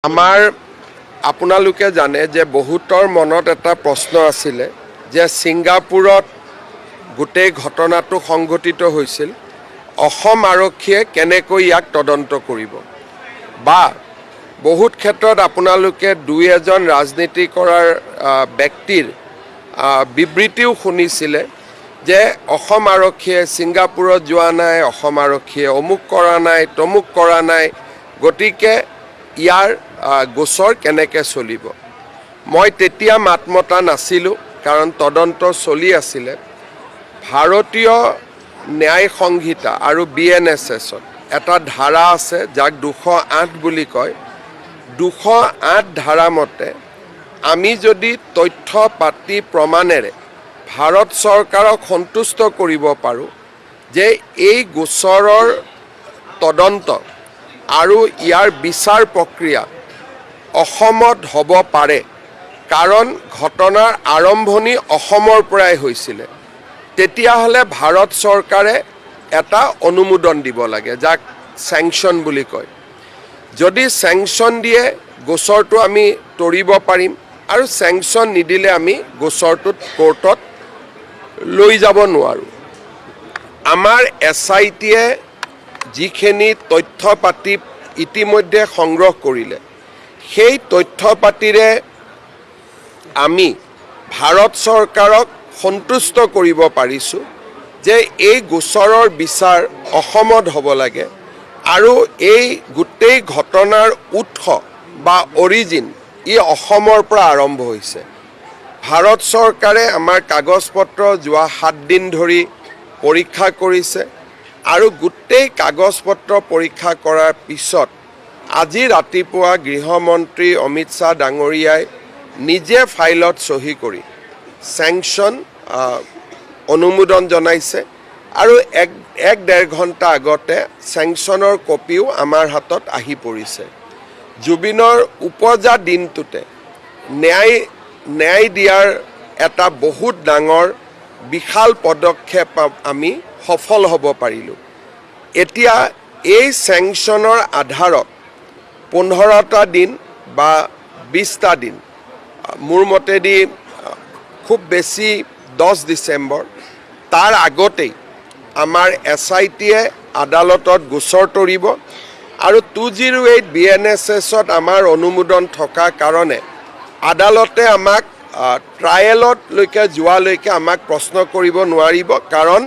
আমাৰ আপোনালোকে জানে যে বহুতৰ মনত এটা প্ৰশ্ন আছিলে যে ছিংগাপুৰত গোটেই ঘটনাটো সংঘটিত হৈছিল অসম আৰক্ষীয়ে কেনেকৈ ইয়াক তদন্ত কৰিব বা বহুত ক্ষেত্ৰত আপোনালোকে দুই এজন ৰাজনীতি কৰাৰ ব্যক্তিৰ বিবৃতিও শুনিছিলে যে অসম আৰক্ষীয়ে ছিংগাপুৰত যোৱা নাই, অসম আৰক্ষীয়ে অমুক কৰা নাই, তমুক কৰা নাই, গতিকে ইয়াৰ গোচৰ কেনেকৈ চলিব। মই তেতিয়া মাত মতা নাছিলোঁ কাৰণ তদন্ত চলি আছিলে। ভাৰতীয় ন্যায় সংহিতা আৰু BNSSত এটা ধাৰা আছে যাক 208 বুলি কয়। 208 ধাৰা মতে আমি যদি তথ্য পাতি প্ৰমাণেৰে ভাৰত চৰকাৰক সন্তুষ্ট কৰিব পাৰোঁ যে এই গোচৰৰ তদন্ত আৰু ইয়াৰ বিচাৰ প্ৰক্ৰিয়া অসমত হ'ব পাৰে কাৰণ ঘটনাৰ আৰম্ভণি অসমৰ পৰাই হৈছিলে, তেতিয়াহ'লে ভাৰত চৰকাৰে এটা অনুমোদন দিব লাগে যাক চেংচন বুলি কয়। যদি চেংচন দিয়ে গোচৰটো আমি তৰিব পাৰিম আৰু চেংচন নিদিলে আমি গোচৰটোত কোৰ্টত লৈ যাব নোৱাৰোঁ। আমাৰ SITয়ে যিখিনি তথ্য পাতি ইতিমধ্যে সংগ্ৰহ কৰিলে সেই তথ্য পাতিৰে আমি ভাৰত চৰকাৰক সন্তুষ্ট কৰিব পাৰিছোঁ যে এই গোচৰৰ বিচাৰ অসমত হ'ব লাগে আৰু এই গোটেই ঘটনাৰ উৎস বা অৰিজিন ই অসমৰ পৰা আৰম্ভ হৈছে। ভাৰত চৰকাৰে আমাৰ কাগজ পত্ৰ যোৱা 7 দিন ধৰি পৰীক্ষা কৰিছে আৰু গোটেই কাগজ পত্ৰ পৰীক্ষা কৰাৰ পিছত আজি ৰাতিপুৱা গৃহমন্ত্ৰী অমিত শ্বাহ ডাঙৰীয়াই নিজে ফাইলত চহী কৰি চেংচন অনুমোদন জনাইছে আৰু এক ডেৰ ঘণ্টা আগতে চেংচনৰ কপিও আমাৰ হাতত আহি পৰিছে। জুবিনৰ উপজা দিনটোতে ন্যায় দিয়াৰ এটা বহুত ডাঙৰ বিশাল পদক্ষেপ আমি সফল হ'ব পাৰিলোঁ। এতিয়া এই চেংচনৰ আধাৰত 15টা দিন বা 20টা দিন, মোৰ মতেদি খুব বেছি 10 ডিচেম্বৰ তাৰ আগতেই আমাৰ SITয়ে আদালতত গোচৰ তৰিব আৰু 208 BNSSত আমাৰ অনুমোদন থকা কাৰণে আদালতে আমাক ট্ৰায়েলতলৈকে যোৱালৈকে আমাক প্ৰশ্ন কৰিব নোৱাৰিব কাৰণ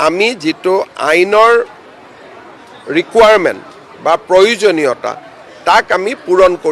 আমি যিটো আইনৰ ৰিকুৱাৰমেণ্ট বা প্ৰয়োজনীয়তা তাক আমি পূৰণ কৰি